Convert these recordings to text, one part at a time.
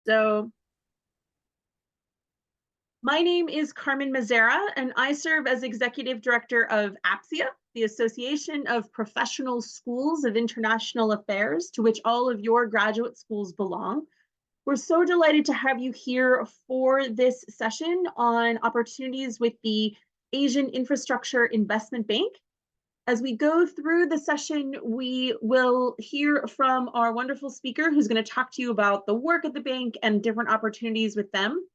So my name is Carmen Mazzara, and I serve as Executive Director of APSIA, the Association of Professional Schools of International Affairs, to which all of your graduate schools belong. We're so delighted to have you here for this session on opportunities with the Asian Infrastructure Investment Bank. As we go through the session, we will hear from our wonderful speaker who's going to talk to you about the work at the bank and different opportunities with them.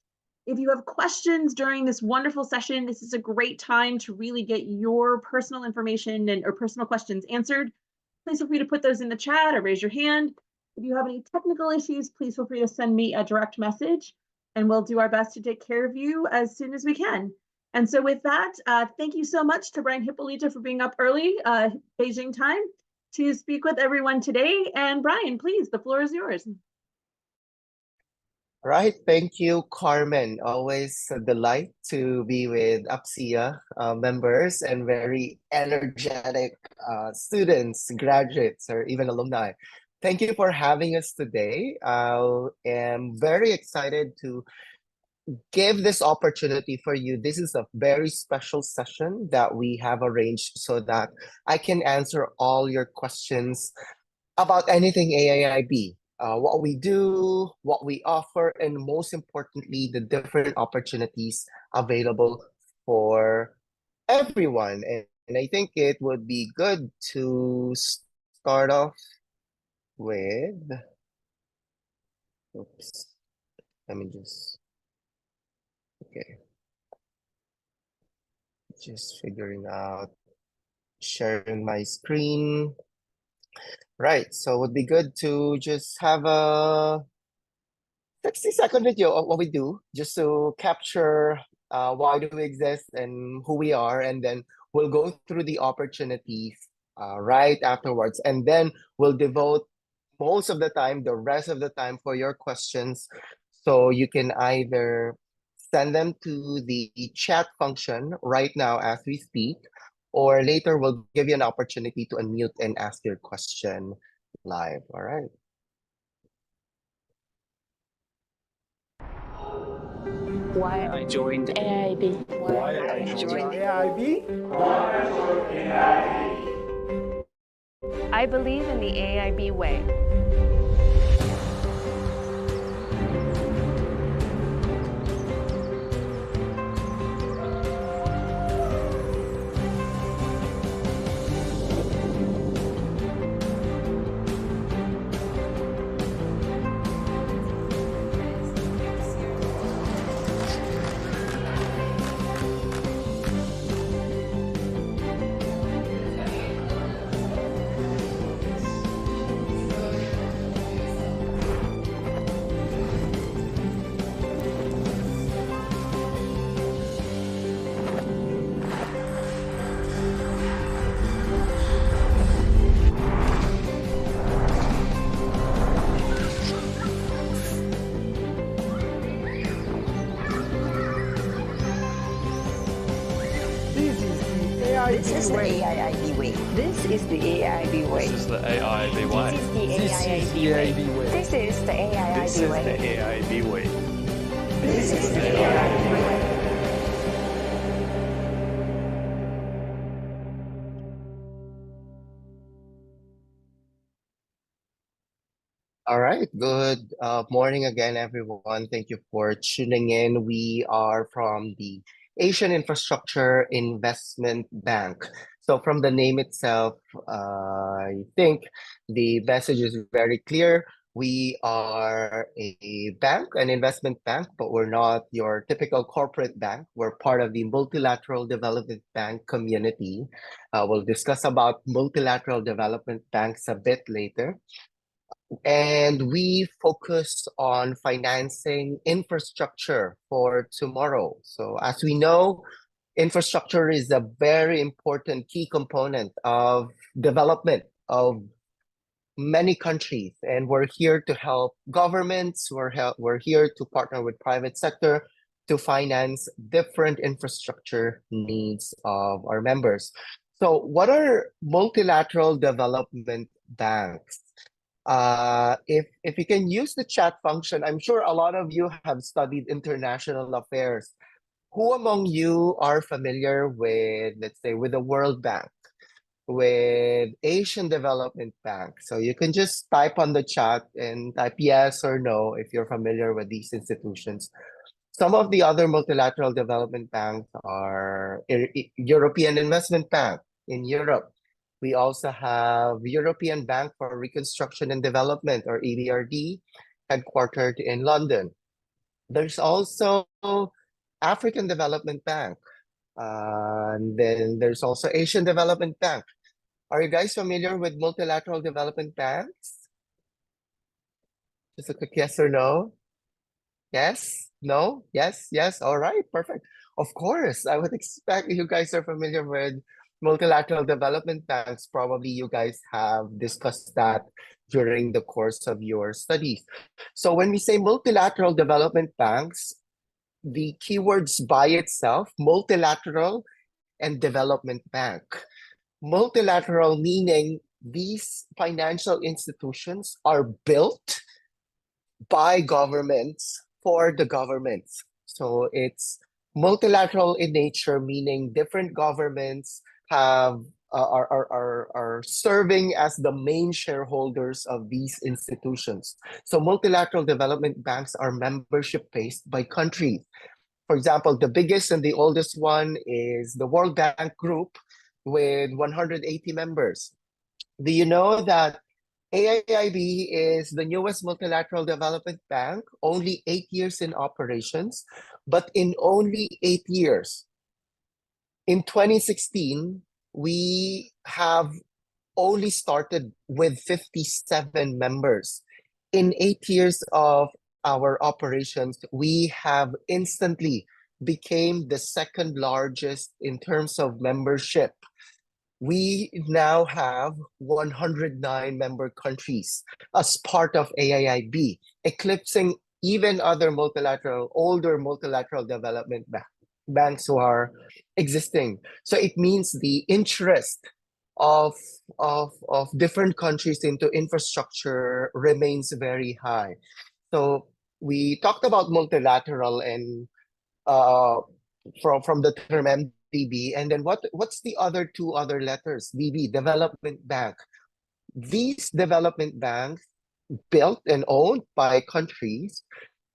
If you have questions during this wonderful session, this is a great time to really get your personal information or personal questions answered. Please feel free to put those in the chat or raise your hand. If you have any technical issues, please feel free to send me a direct message, and we'll do our best to take care of you as soon as we can. And so with that, thank you so much to Brian Hippolyta for being up early, Beijing time, to speak with everyone today. And Brian, please, the floor is yours. Right, thank you, Carmen. Always a delight to be with APSIA members and very energetic students, graduates, or even alumni. Thank you for having us today. I am very excited to give this opportunity for you. This is a very special session that we have arranged so that I can answer all your questions about anything AIIB. What we do, what we offer, and most importantly, the different opportunities available for everyone. And I think it would be good to start off with, oops, let me okay. Just figuring out, sharing my screen. Right, so it would be good to just have a 60-second video of what we do, just to capture why do we exist and who we are, and then we'll go through the opportunities right afterwards, and then we'll devote most of the time, the rest of the time, for your questions. So you can either send them to the chat function right now as we speak, or later we'll give you an opportunity to unmute and ask your question live. All right. Why I joined AIIB. Why I joined AIIB? Why I joined AIIB? I believe in the AIIB way. This is the AIIB way. This is the AIIB way. This is the AIIB way. This is the AIIB way. This is the AIIB way. This is the AIIB way. All right, good morning again, everyone. Thank you for tuning in. We are from the Asian Infrastructure Investment Bank. So from the name itself, I think the message is very clear. We are a bank, an investment bank, but we're not your typical corporate bank. We're part of the Multilateral Development Bank community. We'll discuss about multilateral development banks a bit later. And we focus on financing infrastructure for tomorrow. So as we know, infrastructure is a very important key component of development of many countries. And we're here to help governments, we're here to partner with private sector to finance different infrastructure needs of our members. So what are multilateral development banks? If you can use the chat function, I'm sure a lot of you have studied international affairs. Who among you are familiar with, let's say, with the World Bank, with Asian Development Bank? So you can just type on the chat and type yes or no if you're familiar with these institutions. Some of the other multilateral development banks are European Investment Bank in Europe. We also have European Bank for Reconstruction and Development, or EBRD, headquartered in London. There's also African Development Bank. And then there's also Asian Development Bank. Are you guys familiar with multilateral development banks? Just a quick yes or no? Yes? No? Yes? Yes? All right, perfect. Of course, I would expect you guys are familiar with multilateral development banks. Probably you guys have discussed that during the course of your studies. So when we say multilateral development banks, the keywords by itself, multilateral and development bank. Multilateral meaning these financial institutions are built by governments for the governments. So it's multilateral in nature, meaning different governments have are serving as the main shareholders of these institutions. So multilateral development banks are membership based by countries. For example, the biggest and the oldest one is the World Bank Group with 180 members. Do you know that AIIB is the newest multilateral development bank, only 8 years in operations, but in only 8 years, in 2016, we have only started with 57 members. In 8 years of our operations, we have instantly became the second largest in terms of membership. We now have 109 member countries as part of AIIB, eclipsing even other older multilateral development banks who are existing. So it means the interest of different countries into infrastructure remains very high. So we talked about multilateral and from the term MDB, and then what's the other two other letters? DB, development bank. These development banks, built and owned by countries,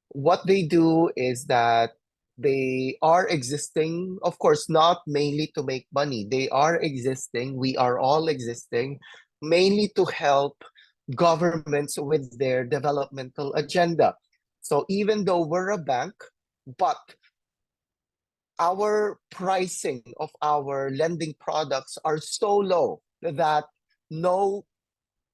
what they do is that they are existing, of course, not mainly to make money. They are existing, we are all existing, mainly to help governments with their developmental agenda. So even though we're a bank, but our pricing of our lending products are so low that no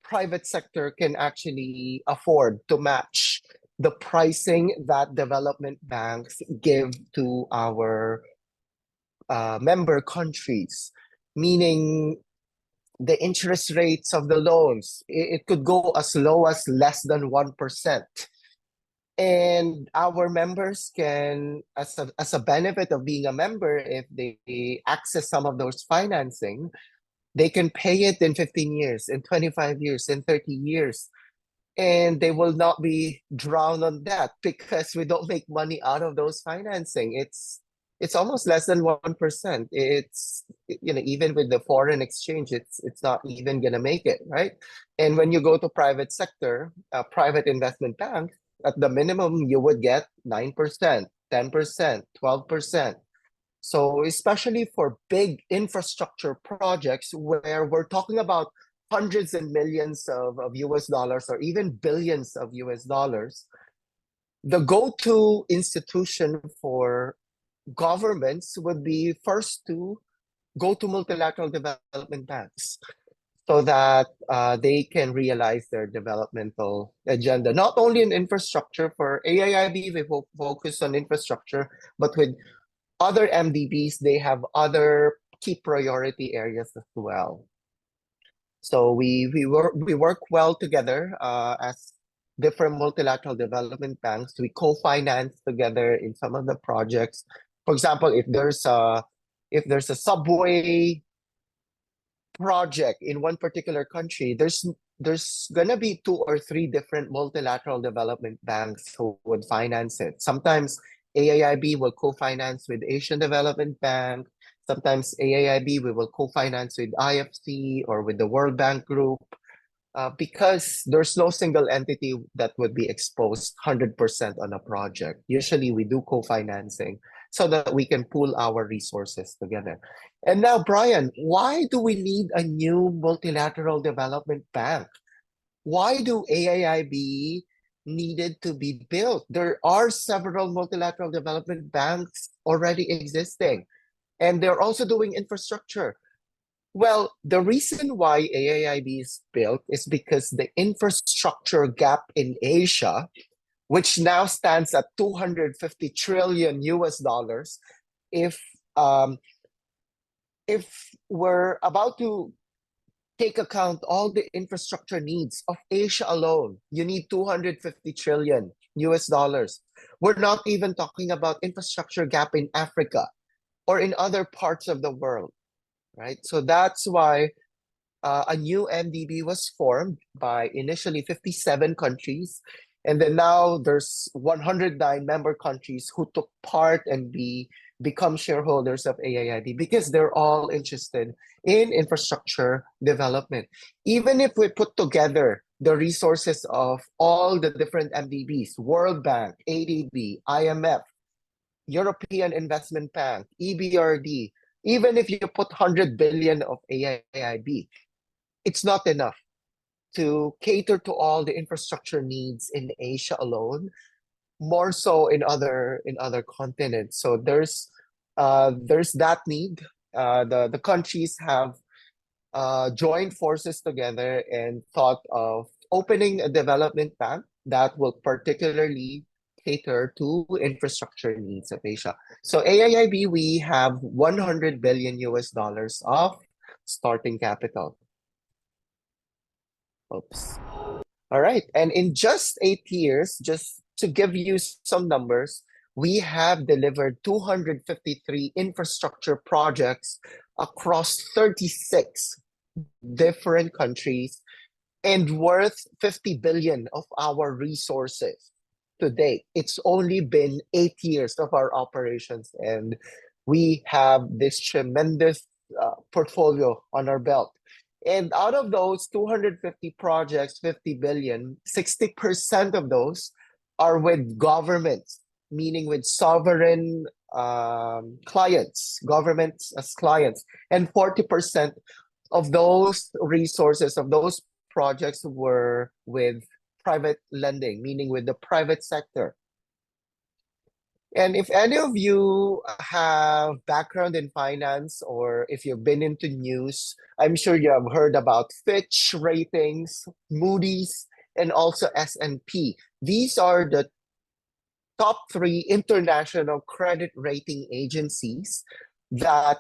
private sector can actually afford to match the pricing that development banks give to our member countries, meaning the interest rates of the loans, it could go as low as less than 1%. And our members can, as a benefit of being a member, if they access some of those financing, they can pay it in 15 years, in 25 years, in 30 years. And they will not be drowned on debt because we don't make money out of those financing. It's almost less than 1%. It's, even with the foreign exchange, it's not even gonna make it, right? And when you go to private sector, private investment bank, at the minimum, you would get 9%, 10%, 12%. So especially for big infrastructure projects where we're talking about hundreds and millions of US dollars or even billions of US dollars, the go-to institution for governments would be first to go to multilateral development banks so that they can realize their developmental agenda. Not only in infrastructure, for AIIB, we focus on infrastructure, but with other MDBs, they have other key priority areas as well. So we work well together as different multilateral development banks. We co-finance together in some of the projects. For example, if there's a subway project in one particular country, there's there's gonna be 2 or 3 different multilateral development banks who would finance it. Sometimes AIIB will co-finance with Asian Development Bank. Sometimes AIIB we will co-finance with IFC or with the World Bank Group, because there's no single entity that would be exposed 100% on a project. Usually we do co-financing so that we can pool our resources together. And now, Brian, why do we need a new multilateral development bank? Why do AIIB needed to be built? There are several multilateral development banks already existing, and they're also doing infrastructure. Well, the reason why AIIB is built is because the infrastructure gap in Asia, which now stands at 250 trillion US dollars, if we're about to take account all the infrastructure needs of Asia alone, you need 250 trillion US dollars. We're not even talking about infrastructure gap in Africa or in other parts of the world, right? So that's why a new MDB was formed by initially 57 countries, and then now there's 109 member countries who took part and become shareholders of AIIB because they're all interested in infrastructure development. Even if we put together the resources of all the different MDBs, World Bank, ADB, IMF, European Investment Bank, EBRD, even if you put 100 billion of AIIB, it's not enough to cater to all the infrastructure needs in Asia alone, more so in other continents. So there's that need. The countries have joined forces together and thought of opening a development bank that will particularly cater to infrastructure needs of Asia. So AIIB, we have 100 billion US dollars of starting capital. Oops. All right. And in just 8 years, just to give you some numbers, we have delivered 253 infrastructure projects across 36 different countries and worth 50 billion of our resources to date. It's only been 8 years of our operations, and we have this tremendous portfolio on our belt. And out of those 250 projects, 50 billion, 60% of those are with governments, meaning with sovereign clients, governments as clients. And 40% of those resources, of those projects, were with private lending, meaning with the private sector. And if any of you have background in finance, or if you've been into news, I'm sure you have heard about Fitch Ratings, Moody's, and also S&P. These are the top 3 international credit rating agencies that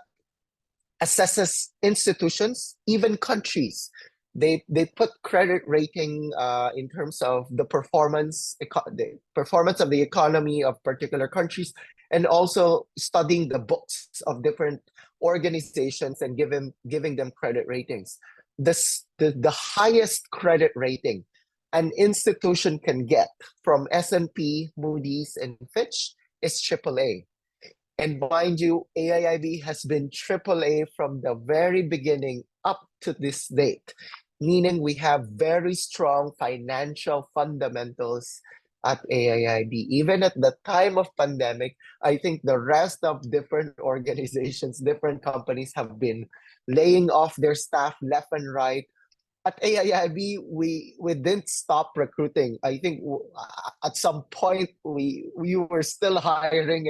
assesses institutions, even countries. They put credit rating in terms of the performance of the economy of particular countries, and also studying the books of different organizations and giving them credit ratings. The highest credit rating an institution can get from S&P, Moody's, and Fitch is AAA. And mind you, AIIB has been AAA from the very beginning up to this date, meaning we have very strong financial fundamentals at AIIB. Even at the time of pandemic, I think the rest of different organizations, different companies have been laying off their staff left and right. At AIIB, we didn't stop recruiting. I think at some point we were still hiring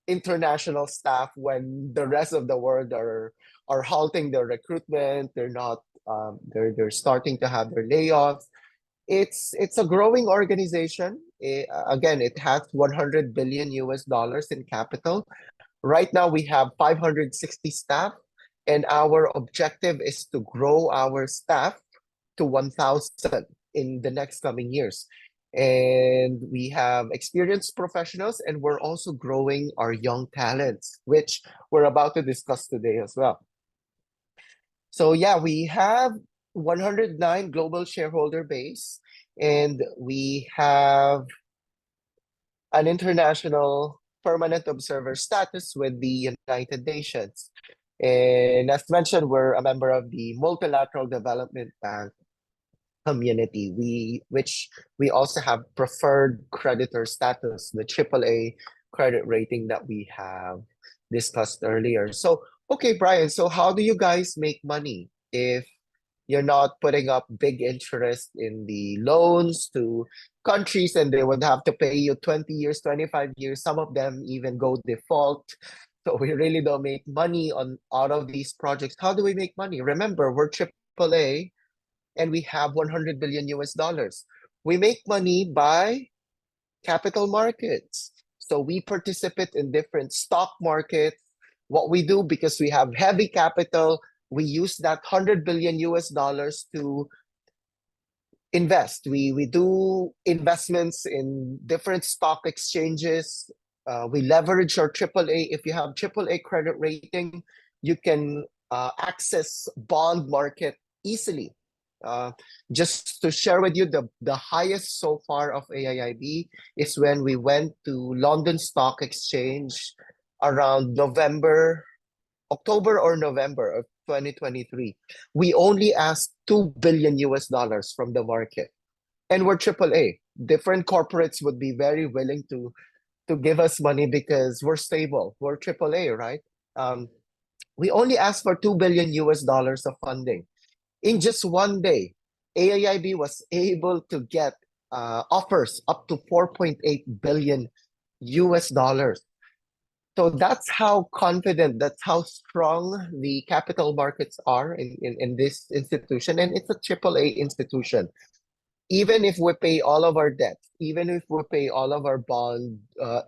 international staff when the rest of the world are halting their recruitment. They're not. They're starting to have their layoffs. It's a growing organization. Again, it has 100 billion US dollars in capital. Right now, we have 560 staff, and our objective is to grow our staff to 1,000 in the next coming years. And we have experienced professionals, and we're also growing our young talents, which we're about to discuss today as well. So yeah, we have 109 global shareholder base, and we have an international permanent observer status with the United Nations. And as mentioned, we're a member of the Multilateral Development Bank community, which we also have preferred creditor status, the AAA credit rating that we have discussed earlier. So, okay, Brian, so how do you guys make money if you're not putting up big interest in the loans to countries and they would have to pay you 20 years, 25 years, some of them even go default. So we really don't make money on out of these projects. How do we make money? Remember, we're AAA and we have 100 billion US dollars. We make money by capital markets. So we participate in different stock markets. What we do, because we have heavy capital, we use that 100 billion US dollars to invest. We do investments in different stock exchanges. We leverage our AAA. If you have AAA credit rating, you can access bond market easily. Just to share with you, the highest so far of AIIB is when we went to London Stock Exchange around October or November of 2023. We only asked 2 billion US dollars from the market, and we're AAA. Different corporates would be very willing to give us money because we're stable. We're AAA, right? We only asked for 2 billion US dollars of funding. In just one day, AIIB was able to get offers up to 4.8 billion US dollars. So that's how confident, that's how strong the capital markets are in this institution. And it's a AAA institution. Even if we pay all of our debts, even if we pay all of our bond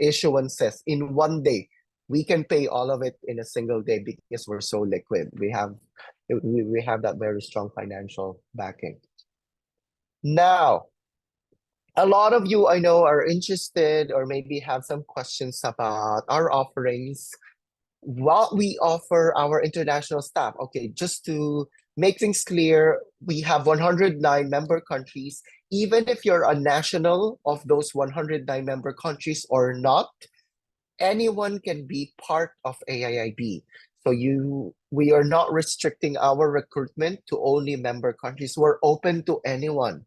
issuances in one day, we can pay all of it in a single day because we're so liquid. We have that very strong financial backing. Now, a lot of you I know are interested or maybe have some questions about our offerings, what we offer our international staff. Okay, just to make things clear, we have 109 member countries. Even if you're a national of those 109 member countries or not, anyone can be part of AIIB. So we are not restricting our recruitment to only member countries. We're open to anyone.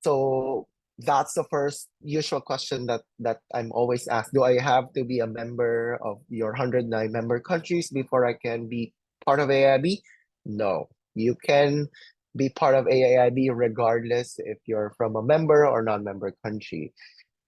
So that's the first usual question that I'm always asked. Do I have to be a member of your 109 member countries before I can be part of AIIB? No, you can be part of AIIB regardless if you're from a member or non-member country.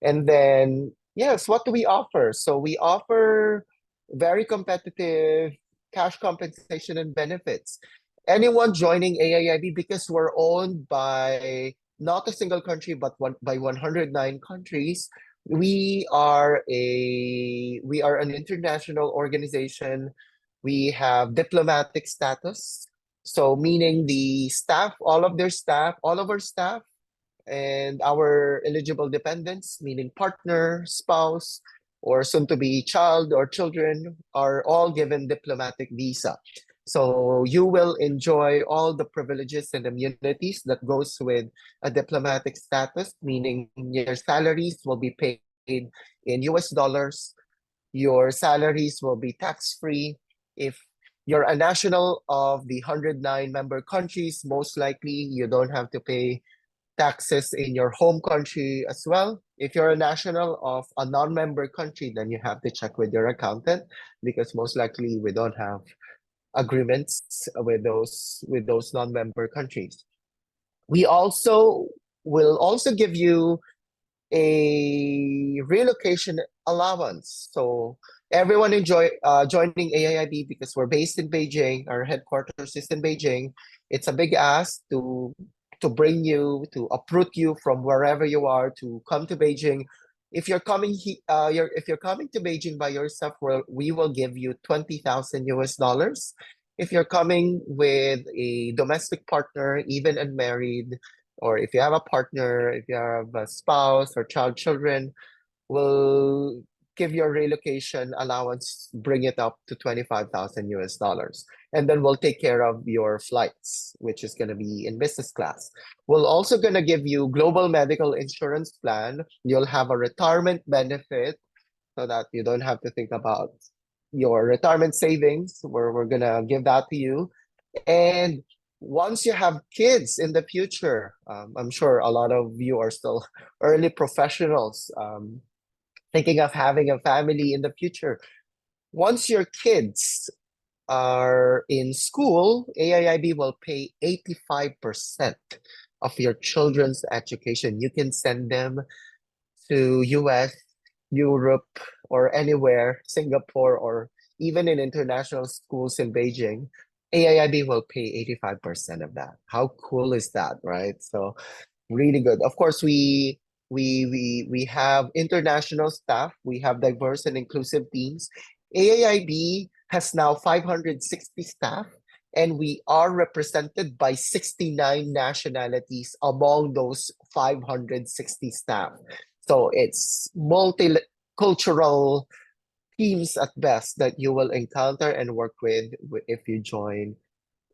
And then, yes, what do we offer? So we offer very competitive cash compensation and benefits. Anyone joining AIIB, because we're owned by not a single country, but by 109 countries, we are an international organization. We have diplomatic status. So meaning the staff, all of our staff, and our eligible dependents, meaning partner, spouse, or soon-to-be child or children, are all given diplomatic visa. So you will enjoy all the privileges and immunities that goes with a diplomatic status, meaning your salaries will be paid in US dollars. Your salaries will be tax-free. If you're a national of the 109 member countries, most likely you don't have to pay taxes in your home country as well. If you're a national of a non-member country, then you have to check with your accountant because most likely we don't have agreements with those non-member countries. We will also give you a relocation allowance. So everyone joining AIIB, because we're based in Beijing, our headquarters is in Beijing. It's a big ask to bring you, to uproot you from wherever you are to come to Beijing. If you're coming to Beijing by yourself, we will give you 20,000 US dollars. If you're coming with a domestic partner, even unmarried, or if you have a partner, if you have a spouse or children, we'll give your relocation allowance, bring it up to 25,000 US dollars. And then we'll take care of your flights, which is going to be in business class. We're also going to give you global medical insurance plan. You'll have a retirement benefit so that you don't have to think about your retirement savings. We're going to give that to you. And once you have kids in the future, I'm sure a lot of you are still early professionals, thinking of having a family in the future. Once your kids are in school, AIIB will pay 85% of your children's education. You can send them to US, Europe, or anywhere, Singapore, or even in international schools in Beijing. AIIB will pay 85% of that. How cool is that, right? So really good. Of course, we have international staff. We have diverse and inclusive teams. AIIB has now 560 staff, and we are represented by 69 nationalities among those 560 staff. So it's multicultural teams at best that you will encounter and work with if you join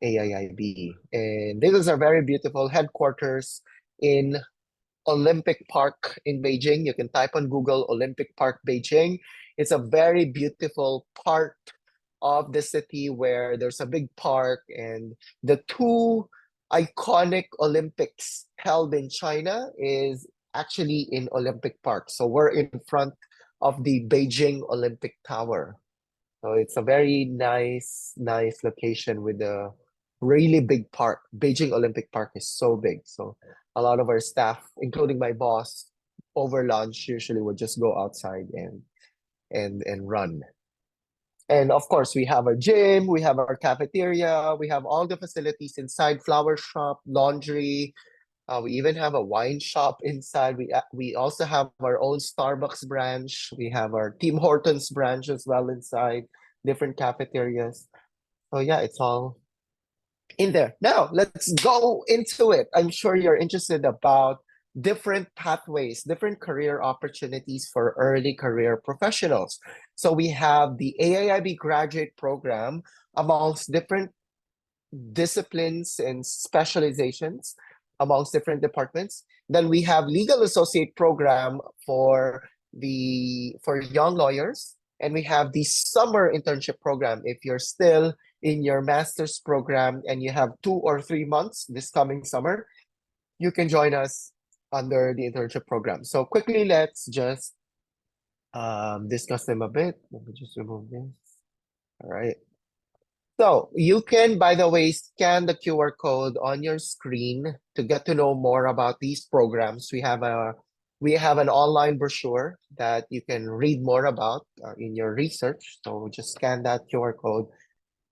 AIIB. And this is our very beautiful headquarters in Olympic Park in Beijing. You can type on Google Olympic Park Beijing. It's a very beautiful part of the city where there's a big park, and the two iconic Olympics held in China is actually in Olympic Park. So we're in front of the Beijing Olympic Tower. So it's a very nice location with a really big park. Beijing Olympic Park is so big. So a lot of our staff, including my boss, over lunch usually would just go outside and run. And of course, we have our gym, we have our cafeteria, we have all the facilities inside, flower shop, laundry. We even have a wine shop inside. We also have our own Starbucks branch. We have our Tim Hortons branch as well inside, different cafeterias. So yeah, it's all in there. Now, let's go into it. I'm sure you're interested about different pathways, different career opportunities for early career professionals. So we have the AIIB graduate program amongst different disciplines and specializations amongst different departments. Then we have legal associate program for young lawyers, and we have the summer internship program if you're still in your master's program and you have 2 or 3 months this coming summer, you can join us under the internship program. So quickly, let's just discuss them a bit. Let me just remove this. All right. So you can, by the way, scan the QR code on your screen to get to know more about these programs. We have an online brochure that you can read more about in your research. So just scan that QR code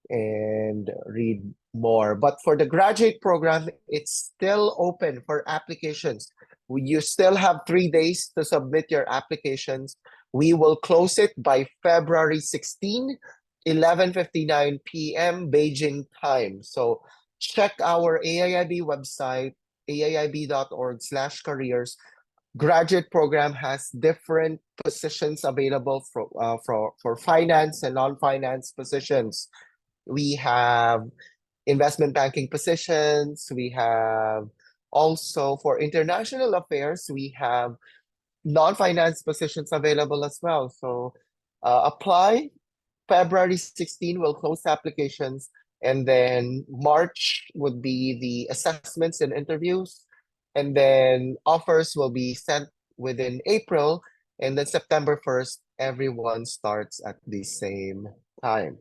and read more. But for the graduate program, it's still open for applications. You still have 3 days to submit your applications. We will close it by February 16, 11:59 p.m. Beijing time. So check our AIIB website, aiib.org/careers. Graduate program has different positions available for finance and non-finance positions. We have investment banking positions. We have also for international affairs, we have non-finance positions available as well. So apply. February 16 will close applications, and then March would be the assessments and interviews, and then offers will be sent within April, and then September 1st, everyone starts at the same time.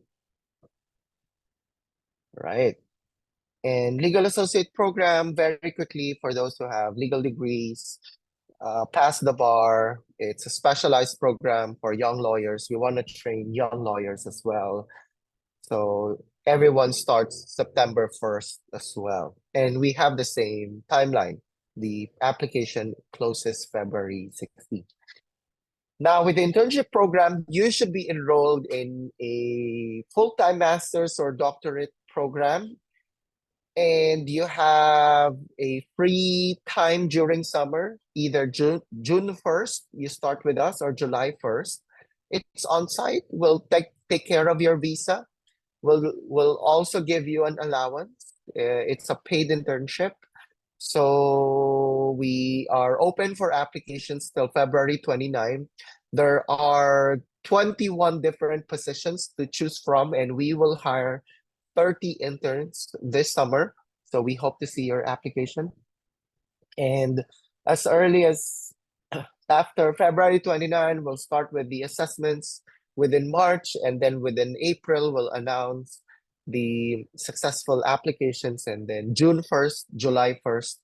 Right. And legal associate program, very quickly, for those who have legal degrees, pass the bar. It's a specialized program for young lawyers. We want to train young lawyers as well. So everyone starts September 1st as well. And we have the same timeline. The application closes February 16th. Now, with the internship program, you should be enrolled in a full-time master's or doctorate program. And you have a free time during summer, either June 1st, you start with us, or July 1st. it's on site. We'll take care of your visa. We'll also give you an allowance. It's a paid internship. So we are open for applications till February 29. There are 21 different positions to choose from, and we will hire 30 interns this summer. So we hope to see your application. And as early as after February 29, we'll start with the assessments within March, and then within April, we'll announce the successful applications, and then June 1st, July 1st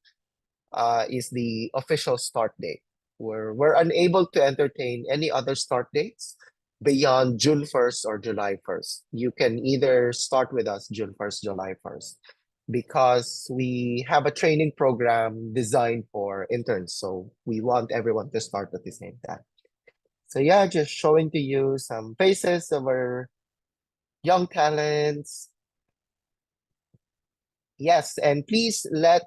is the official start date. We're unable to entertain any other start dates beyond June 1st or July 1st. You can either start with us June 1st, July 1st, because we have a training program designed for interns. So we want everyone to start at the same time. So yeah, just showing to you some faces of our young talents. Yes, and please let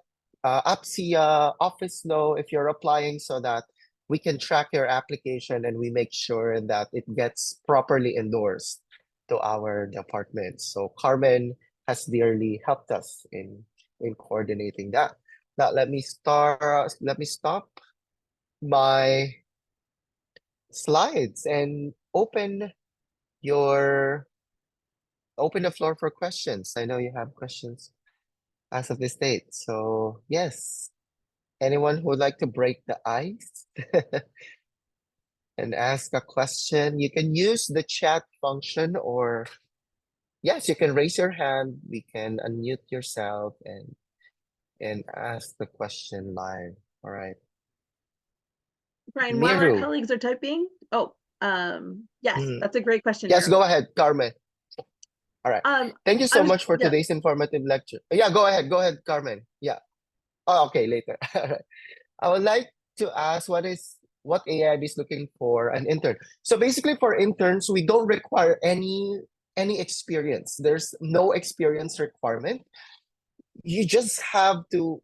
APSIA office know if you're applying so that we can track your application and we make sure that it gets properly endorsed to our department. So Carmen has dearly helped us in coordinating that. Now let me stop my slides and open the floor for questions. I know you have questions as of this date. So yes, anyone who would like to break the ice and ask a question, you can use the chat function, or yes, you can raise your hand. We can unmute yourself and ask the question live. All right. Brian, while our Miru. colleagues are typing, yes, that's a great question. Yes, Miru. go ahead, Carmen. All right. Thank you so much for today's informative lecture. Yeah, go ahead, Carmen. Yeah. Oh, okay, later. All right. I would like to ask what AIB is looking for an intern. So basically for interns, we don't require any experience. There's no experience requirement. You just have to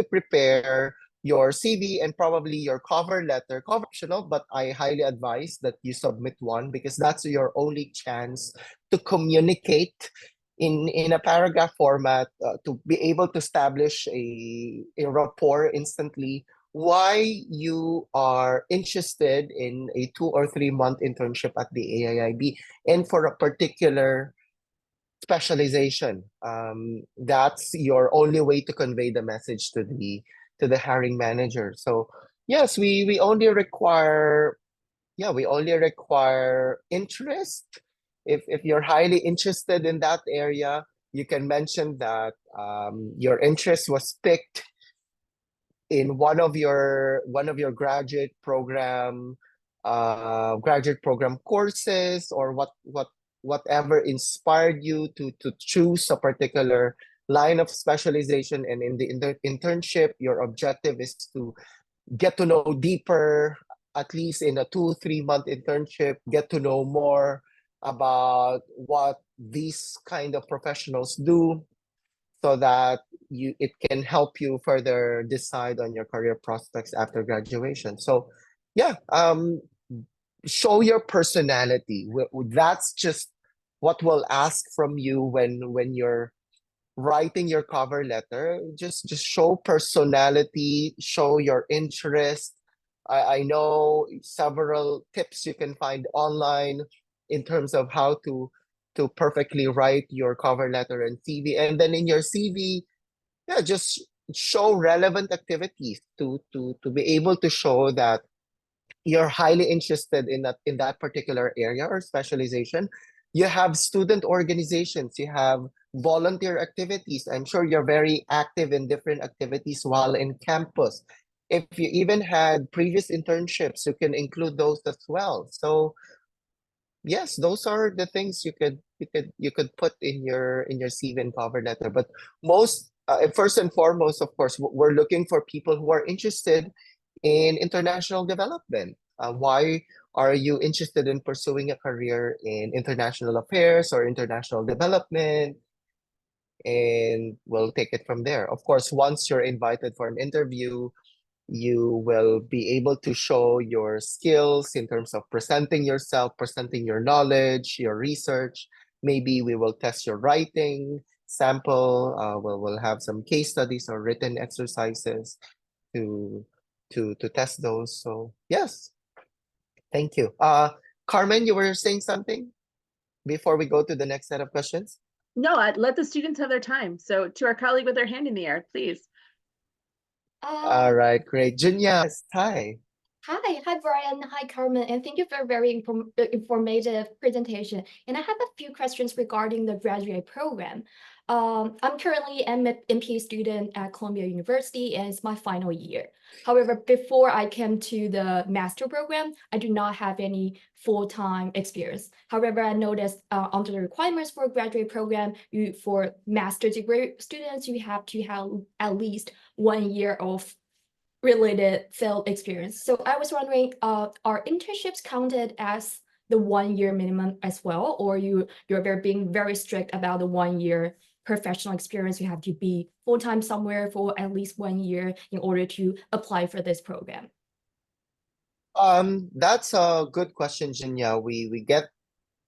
prepare your CV and probably your cover letter, conventional, but I highly advise that you submit one because that's your only chance to communicate in a paragraph format, to be able to establish a rapport instantly why you are interested in a 2 or 3 month internship at the AIIB and for a particular specialization. That's your only way to convey the message to the hiring manager. So yes, we only require interest. If you're highly interested in that area, you can mention that your interest was picked in one of your graduate program courses, or whatever inspired you to choose a particular line of specialization. And in the internship, your objective is to get to know deeper, at least in a 2-3 month internship, get to know more about what these kind of professionals do, so that it can help you further decide on your career prospects after graduation. So yeah, show your personality. That's just what we'll ask from you when you're writing your cover letter. Just show personality, show your interest. I know several tips you can find online in terms of how to perfectly write your cover letter and CV. And then in your CV, yeah, just show relevant activities to be able to show that you're highly interested in that particular area or specialization. You have student organizations, you have volunteer activities. I'm sure you're very active in different activities while in campus. If you even had previous internships, you can include those as well. So yes, those are the things you could put in your CV and cover letter. But first and foremost, of course, we're looking for people who are interested in international development. Why are you interested in pursuing a career in international affairs or international development? And we'll take it from there. Of course, once you're invited for an interview, You will be able to show your skills in terms of presenting yourself, presenting your knowledge, your research. Maybe we will test your writing sample. We'll have some case studies or written exercises to test those. So yes, thank you. Carmen, you were saying something before we go to the next set of questions? No, I'd let the students have their time. So to our colleague with their hand in the air, please. All right, great. Junya, hi. Hi, Brian. Hi, Carmen, and thank you for a very informative presentation. And I have a few questions regarding the graduate program. I'm currently an MPA student at Columbia University, and it's my final year. However, before I came to the master program, I do not have any full-time experience. However, I noticed under the requirements for a graduate program, for master's degree students, you have to have at least 1 year of related field experience. So I was wondering, are internships counted as the 1 year minimum as well, or you're being very strict about the 1 year professional experience? You have to be full-time somewhere for at least 1 year in order to apply for this program. That's a good question, Jinya. We get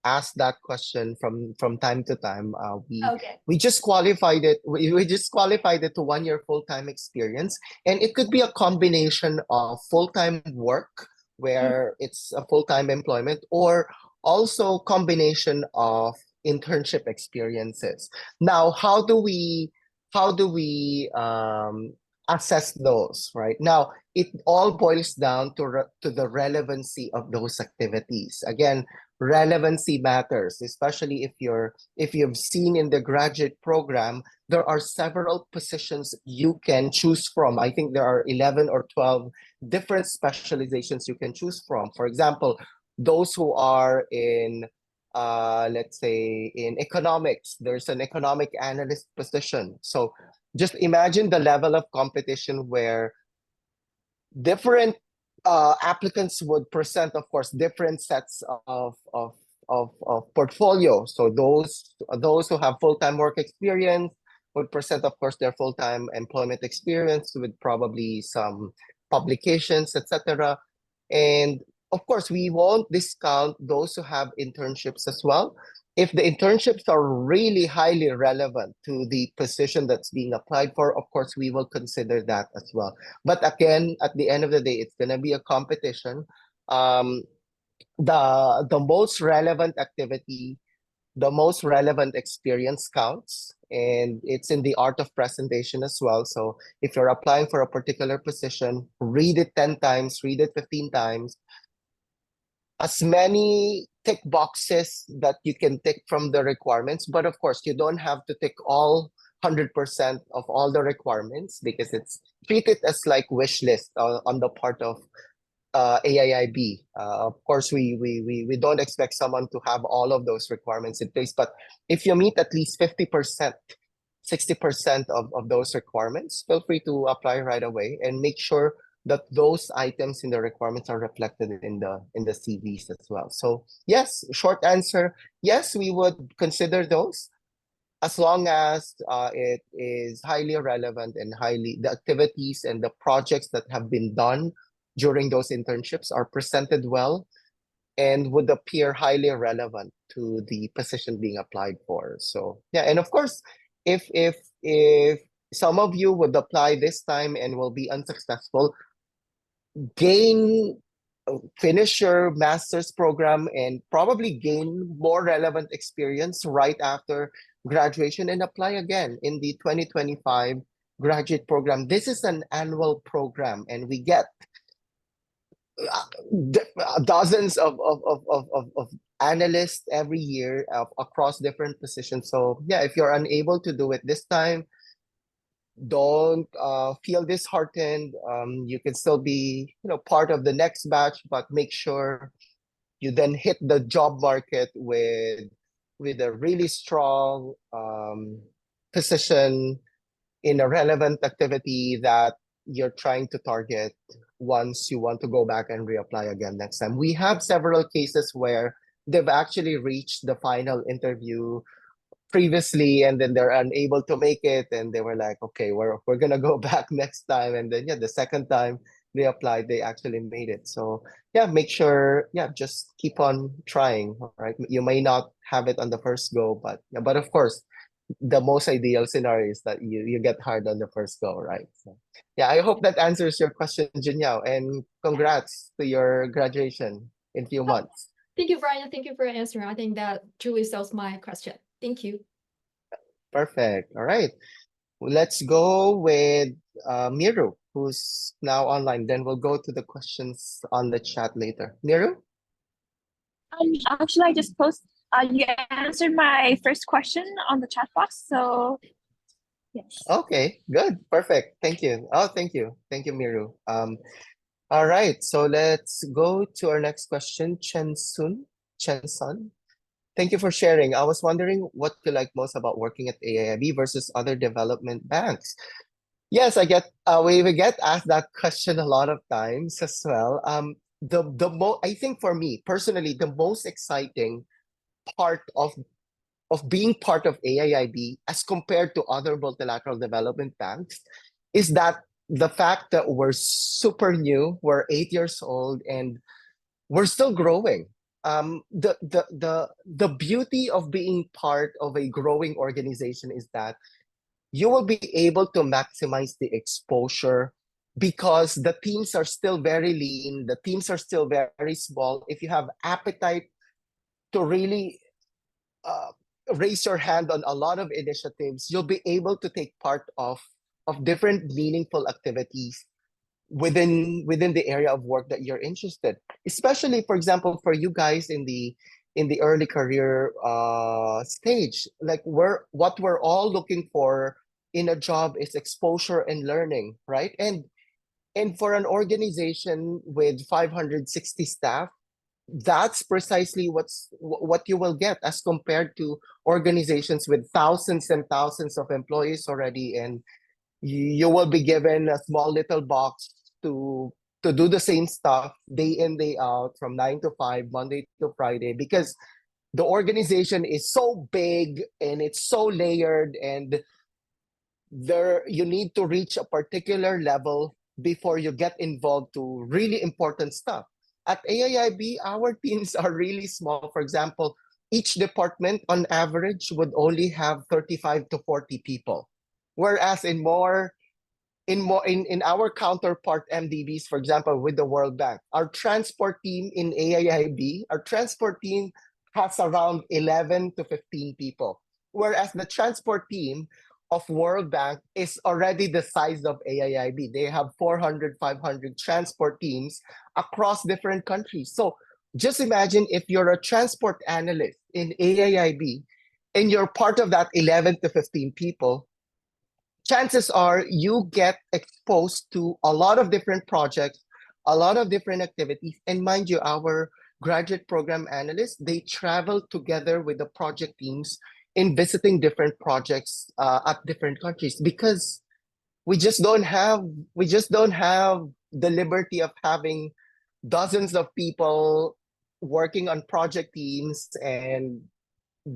asked that question from time to time. Okay. We just qualified it. We just qualified it to 1 year full-time experience, and it could be a combination of full-time work where it's a full-time employment, or also combination of internship experiences. Now, how do we assess those, right? Now, it all boils down to the relevancy of those activities. Again, relevancy matters, especially if you've seen in the graduate program, there are several positions you can choose from. I think there are 11 or 12 different specializations you can choose from. For example, those who are in let's say in economics, there's an economic analyst position. So just imagine the level of competition where different applicants would present, of course, different sets of portfolio. So those who have full-time work experience would present, of course, their full-time employment experience with probably some publications, etc. And of course, we won't discount those who have internships as well. If the internships are really highly relevant to the position that's being applied for, of course, we will consider that as well. But again, at the end of the day, it's going to be a competition. The most relevant activity, the most relevant experience counts, and it's in the art of presentation as well. So if you're applying for a particular position, read it 10 times, read it 15 times, as many tick boxes that you can tick from the requirements. But of course, you don't have to tick all 100% of all the requirements, because it's treated as like wish list on the part of AIIB. Of course, we don't expect someone to have all of those requirements in place, but if you meet at least 50%, 60% of those requirements, feel free to apply right away, and make sure that those items in the requirements are reflected in the CVs as well. So yes, short answer, yes, we would consider those, as long as it is highly relevant and the activities and the projects that have been done during those internships are presented well and would appear highly relevant to the position being applied for. So yeah, and of course, if some of you would apply this time and will be unsuccessful, finish your master's program and probably gain more relevant experience right after graduation and apply again in the 2025 graduate program. This is an annual program, and we get dozens of analysts every year across different positions. So yeah, if you're unable to do it this time, don't feel disheartened. You can still be, part of the next batch, but make sure you then hit the job market with a really strong position in a relevant activity that you're trying to target once you want to go back and reapply again next time. We have several cases where they've actually reached the final interview previously, and then they're unable to make it, and they were like, okay, we're gonna go back next time, and then yeah, the second time they applied, they actually made it. So yeah, make sure, yeah, just keep on trying, right? You may not have it on the first go, but yeah, but of course, the most ideal scenario is that you get hired on the first go, right? So yeah, I hope that answers your question, Jinyao, and congrats to your graduation in few months. Thank you, Brian. Thank you for answering. I think that truly solves my question. Thank you. Perfect. All right. Let's go with Miru, who's now online. Then we'll go to the questions on the chat later. Miru? Actually, I just you answered my first question on the chat box, so yes. Okay, good. Perfect. Thank you. Oh, thank you. Thank you, Miru. All right. So let's go to our next question, Chen Sun. Thank you for sharing. I was wondering what you like most about working at AIIB versus other development banks. Yes, I get we get asked that question a lot of times as well. I think for me personally, the most exciting part of being part of AIIB as compared to other multilateral development banks is that the fact that we're super new, we're 8 years old, and we're still growing. The beauty of being part of a growing organization is that you will be able to maximize the exposure because the teams are still very lean, the teams are still very small. If you have appetite to really raise your hand on a lot of initiatives, you'll be able to take part of different meaningful activities within the area of work that you're interested. Especially, for example, for you guys in the early career stage, like what we're all looking for in a job is exposure and learning, right? And for an organization with 560 staff, that's precisely what you will get as compared to organizations with thousands and thousands of employees already, and you will be given a small little box to do the same stuff day in, day out, from 9 to 5, Monday to Friday, because the organization is so big and it's so layered, and you need to reach a particular level before you get involved to really important stuff. At AIIB, our teams are really small. For example, each department on average would only have 35 to 40 people. Whereas in our counterpart MDBs, for example, with the World Bank, our transport team in AIIB, our transport team has around 11 to 15 people. Whereas the transport team of World Bank is already the size of AIIB. They have 400, 500 transport teams across different countries. So just imagine if you're a transport analyst in AIIB and you're part of that 11 to 15 people, chances are you get exposed to a lot of different projects, a lot of different activities. And mind you, our graduate program analysts, they travel together with the project teams in visiting different projects at different countries, because we just don't have the liberty of having dozens of people working on project teams and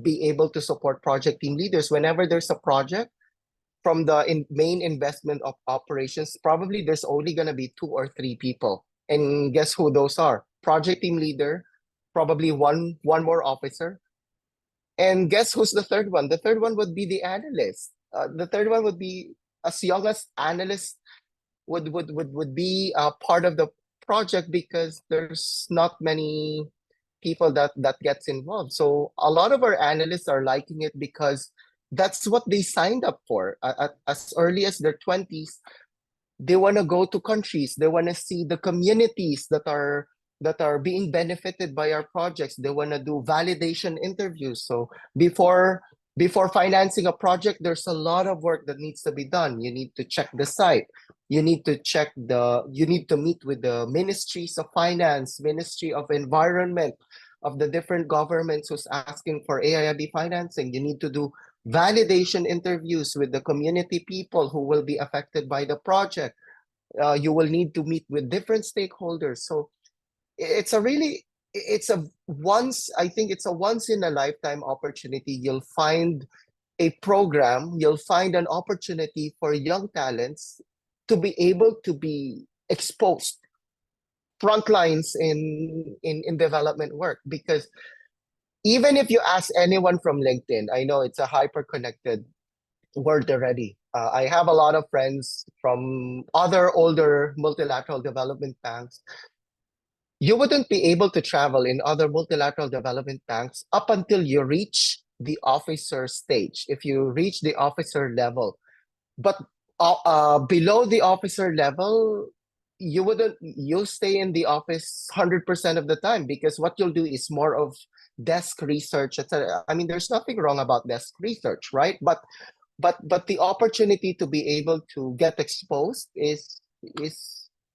be able to support project team leaders. Whenever there's a project from the main investment of operations, probably there's only going to be 2 or 3 people, and guess who those are? Project team leader, probably one more officer. And guess who's the third one? The third one would be the analyst. The third one would be, as young as analyst would be part of the project, because there's not many people that gets involved. So a lot of our analysts are liking it because that's what they signed up for. As early as their 20s, they want to go to countries. They want to see the communities that are being benefited by our projects. They want to do validation interviews. So before financing a project, there's a lot of work that needs to be done. You need to check the site. You need to meet with the ministries of finance, Ministry of Environment of the different governments who's asking for AIIB financing. You need to do validation interviews with the community people who will be affected by the project. You will need to meet with different stakeholders. So it's a once in a lifetime opportunity. You'll find a program, you'll find an opportunity for young talents to be able to be exposed front lines in development work. Because even if you ask anyone from LinkedIn, I know it's a hyper connected world already. I have a lot of friends from other older multilateral development banks. You wouldn't be able to travel in other multilateral development banks up until you reach the officer stage, if you reach the officer level. But below the officer level, you'll stay in the office 100% of the time, because what you'll do is more of desk research, etc. I mean, there's nothing wrong about desk research, right? But the opportunity to be able to get exposed is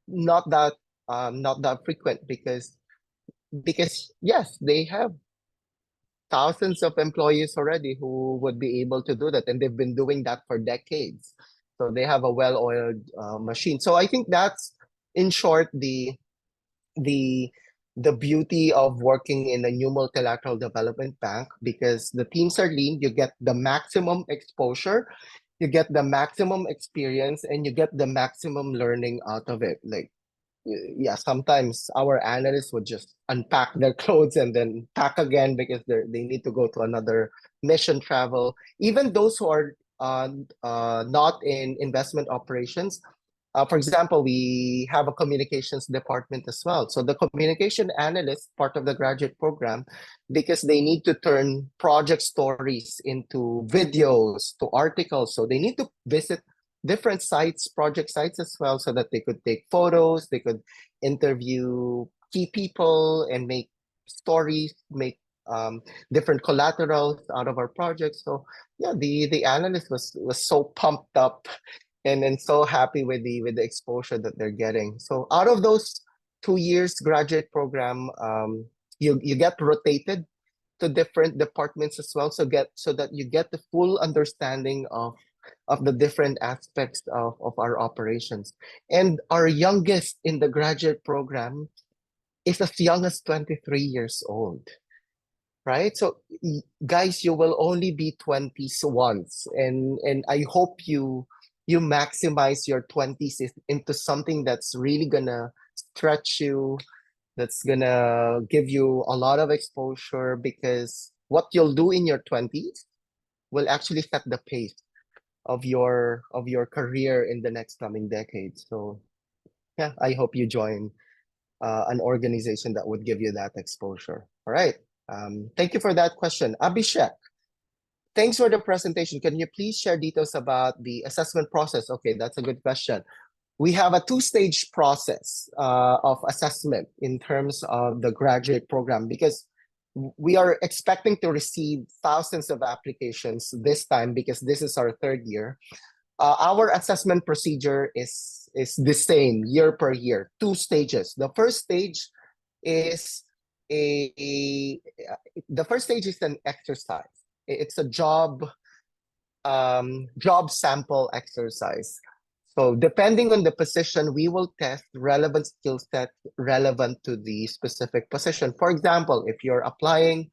not that frequent, because yes, they have thousands of employees already who would be able to do that, and they've been doing that for decades. So they have a well-oiled machine. So I think that's, in short, the beauty of working in a new multilateral development bank, because the teams are lean. You get the maximum exposure, you get the maximum experience, and you get the maximum learning out of it. Like, yeah, sometimes our analysts would just unpack their clothes and then pack again because they need to go to another mission travel. Even those who are not in investment operations, for example, we have a communications department as well. So the communication analyst, part of the graduate program, because they need to turn project stories into videos, to articles. So they need to visit different sites, project sites as well, so that they could take photos, they could interview key people and make stories, make different collaterals out of our project. So yeah, the analyst was so pumped up and so happy with the exposure that they're getting. So out of those 2 years graduate program, you get rotated to different departments as well, so that you get the full understanding of the different aspects of our operations. And our youngest in the graduate program is as young as 23 years old, right? So guys, you will only be 20s once, and I hope you maximize your 20s into something that's really gonna stretch you, that's gonna give you a lot of exposure, because what you'll do in your 20s will actually set the pace of your career in the next coming decades. So yeah, I hope you join an organization that would give you that exposure. All right. Thank you for that question. Abhishek, thanks for the presentation. Can you please share details about the assessment process? Okay, that's a good question. We have a 2-stage process of assessment in terms of the graduate program, because we are expecting to receive thousands of applications this time, because this is our 3rd year. Our assessment procedure is the same year per year, 2 stages. The first stage is an exercise. It's a job sample exercise. So depending on the position, we will test relevant skill sets relevant to the specific position. For example, if you're applying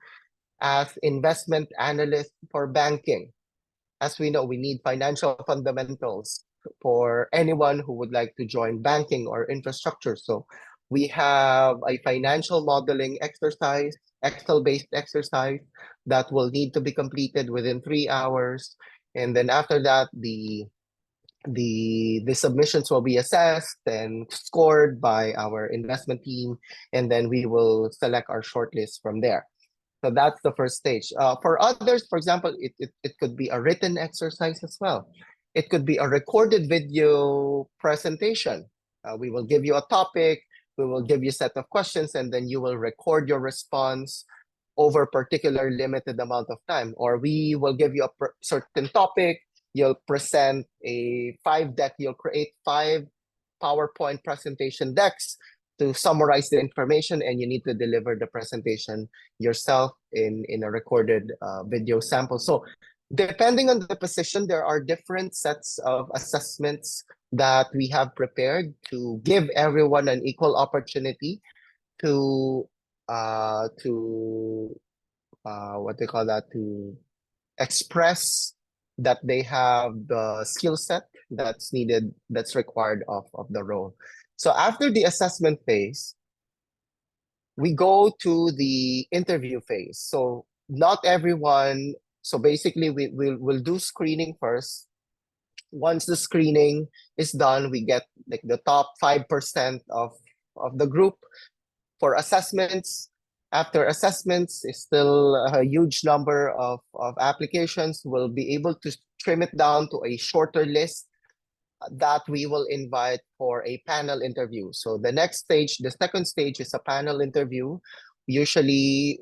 as investment analyst for banking, as we know, we need financial fundamentals for anyone who would like to join banking or infrastructure. So we have a financial modeling exercise, Excel-based exercise that will need to be completed within 3 hours. And then after that, the submissions will be assessed and scored by our investment team, and then we will select our shortlist from there. So that's the first stage. For others, for example, it could be a written exercise as well. It could be a recorded video presentation. We will give you a topic, we will give you a set of questions, and then you will record your response over a particular limited amount of time. Or we will give you a certain topic, you'll present a 5-deck, you'll create 5 PowerPoint presentation decks to summarize the information, and you need to deliver the presentation yourself in a recorded video sample. So depending on the position, there are different sets of assessments that we have prepared to give everyone an equal opportunity to what they call that, to express that they have the skill set that's needed, that's required of the role. So after the assessment phase, we go to the interview phase. So not everyone, so basically we'll do screening first. Once the screening is done, we get like the top 5% of the group for assessments. After assessments, is still a huge number of applications. We'll be able to trim it down to a shorter list that we will invite for a panel interview. So the next stage, the second stage, is a panel interview, usually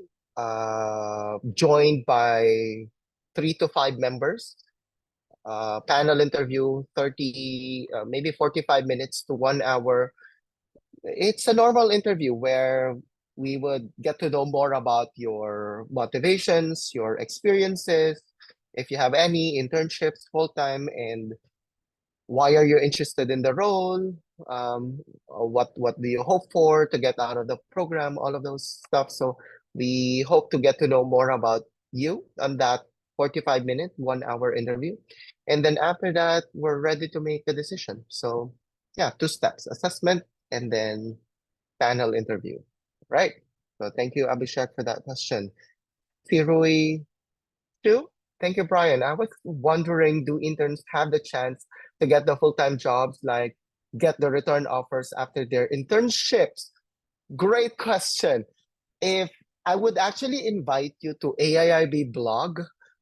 joined by 3 to 5 members. Panel interview, 30, maybe 45 minutes to 1 hour. It's a normal interview where we would get to know more about your motivations, your experiences, if you have any internships full-time, and why are you interested in the role? What do you hope for to get out of the program? All of those stuff. So we hope to get to know more about you on that 45-minute, 1 hour interview. And then after that, we're ready to make a decision. So yeah, 2 steps: assessment and then panel interview. Right. So thank you, Abhishek, for that question. Firui, too? Thank you, Brian. I was wondering, do interns have the chance to get the full-time jobs, like get the return offers after their internships? Great question. If I would actually invite you to AIIB blog.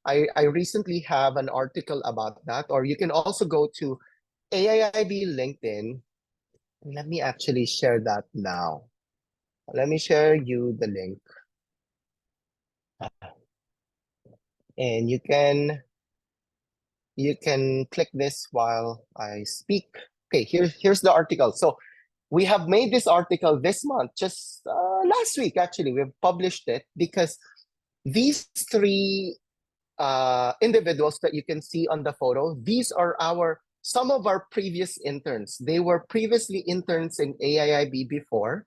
I recently have an article about that, or you can also go to AIIB LinkedIn. Let me actually share that now. Let me share you the link. And you can click this while I speak. Okay, here's the article. So we have made this article this month, just last week actually. We've published it because these 3 individuals that you can see on the photo, these are some of our previous interns. They were previously interns in AIIB before.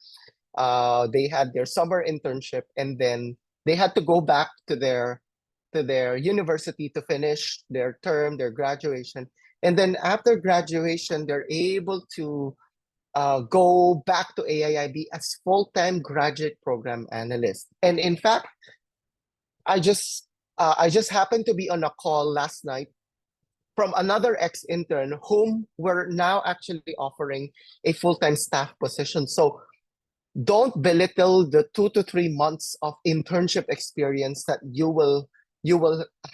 They had their summer internship, and then they had to go back to their university to finish their term, their graduation. And then after graduation, they're able to go back to AIIB as full-time graduate program analyst. And in fact, I just happened to be on a call last night from another ex-intern whom we're now actually offering a full-time staff position. So don't belittle the 2 to 3 months of internship experience that you will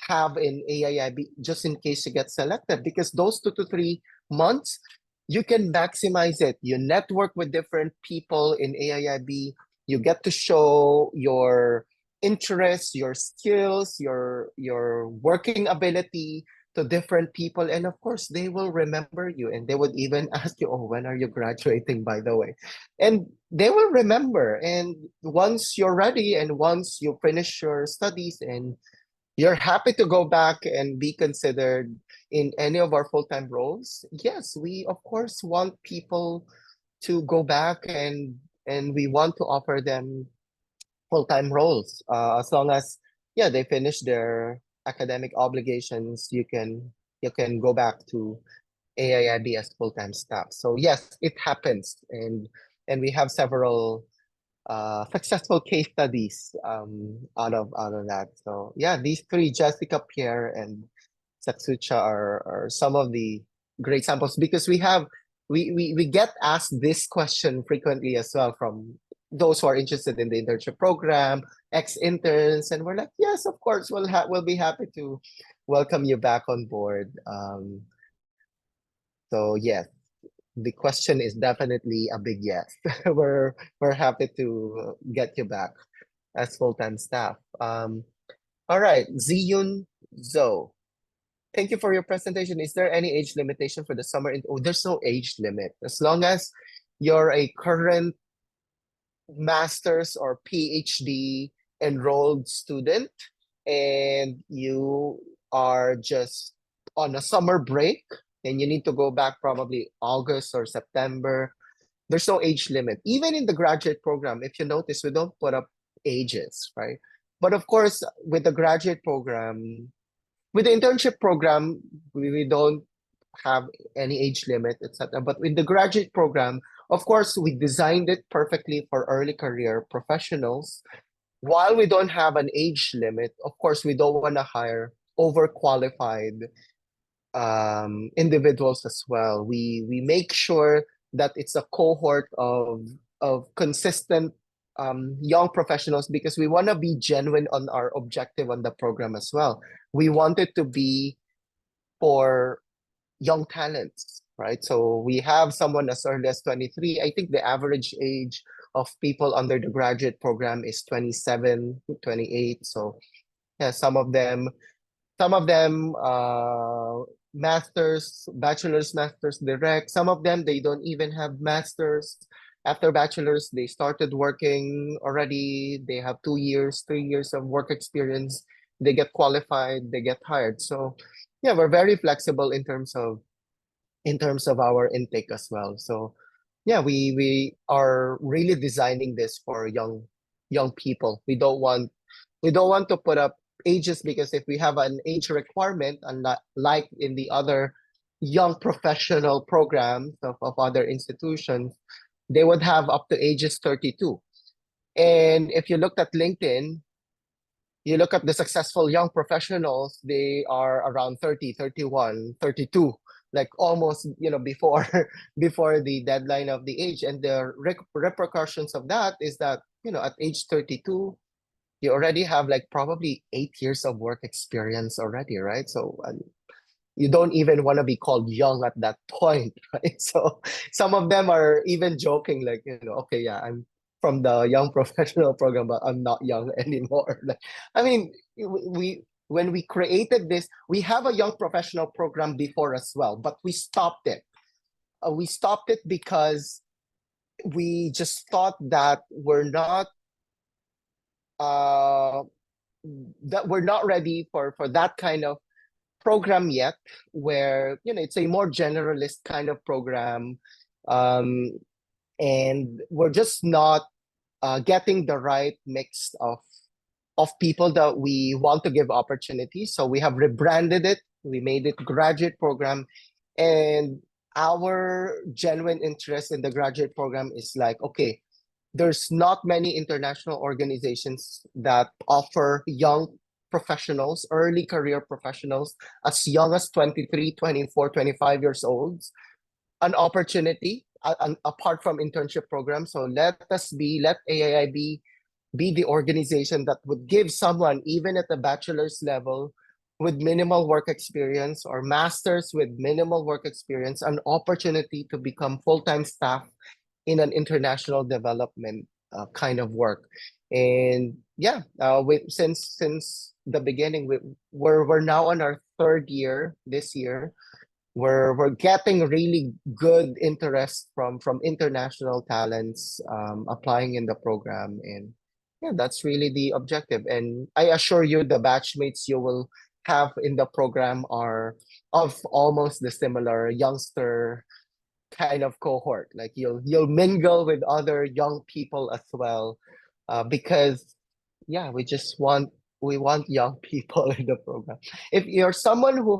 have in AIIB just in case you get selected, because those 2 to 3 months, you can maximize it. You network with different people in AIIB. You get to show your interests, your skills, your working ability to different people. And of course, they will remember you, and they would even ask you, oh, when are you graduating, by the way? And they will remember. And once you're ready and once you finish your studies and you're happy to go back and be considered in any of our full-time roles, yes, we of course want people to go back, and we want to offer them full-time roles, as long as they finish their academic obligations. You can go back to AIIB as full-time staff. So yes, it happens, and we have several successful case studies out of that. So yeah, these 3, Jessica, Pierre, and Satsucha, are some of the great samples, because we get asked this question frequently as well from those who are interested in the internship program, ex-interns, and we're like, yes, of course, we'll be happy to welcome you back on board. So yes, the question is definitely a big yes. We're happy to get you back as full-time staff. All right, Ziyun Zo, thank you for your presentation. Is there any age limitation for the summer? Oh, there's no age limit. As long as you're a current master's or PhD enrolled student and you are just on a summer break and you need to go back probably August or September, there's no age limit. Even in the graduate program, if you notice, we don't put up ages, right? But of course, with the graduate program, with the internship program, we don't have any age limit, etc. But with the graduate program, of course, we designed it perfectly for early career professionals. While we don't have an age limit, of course, we don't want to hire overqualified individuals as well. We make sure that it's a cohort of consistent young professionals because we want to be genuine on our objective on the program as well. We want it to be for young talents, right? So we have someone as early as 23. I think the average age of people under the graduate program is 27, 28. So yeah, some of them masters, bachelor's, masters direct. Some of them, they don't even have masters. After bachelor's, they started working already. They have 2 years, 3 years of work experience. They get qualified, they get hired. So yeah, we're very flexible in terms of our intake as well. So yeah, we are really designing this for young people. We don't want to put up ages because if we have an age requirement, and not like in the other young professional programs of other institutions, they would have up to ages 32. And if you looked at LinkedIn, you look at the successful young professionals, they are around 30, 31, 32, like almost, before before the deadline of the age. And the repercussions of that is that, at age 32, you already have like probably 8 years of work experience already, right? So you don't even want to be called young at that point, right? So some of them are even joking, like, okay, yeah, I'm from the young professional program, but I'm not young anymore. Like, I mean, when we created this, we have a young professional program before as well, but we stopped it. We stopped it because we just thought that we're not ready for that kind of program yet, where it's a more generalist kind of program, and we're just not getting the right mix of people that we want to give opportunities. So we have rebranded it. We made it graduate program, and our genuine interest in the graduate program is like, okay, there's not many international organizations that offer young professionals, early career professionals, as young as 23, 24, 25 years old, an opportunity apart from internship programs. So let AIIB be the organization that would give someone, even at the bachelor's level, with minimal work experience or masters with minimal work experience, an opportunity to become full-time staff in an international development kind of work. And yeah, since the beginning, we're now on our 3rd year this year. We're getting really good interest from international talents applying in the program, and yeah, that's really the objective. And I assure you, the batchmates you will have in the program are of almost the similar youngster kind of cohort. Like you'll mingle with other young people as well, because yeah, we want young people in the program. If you're someone who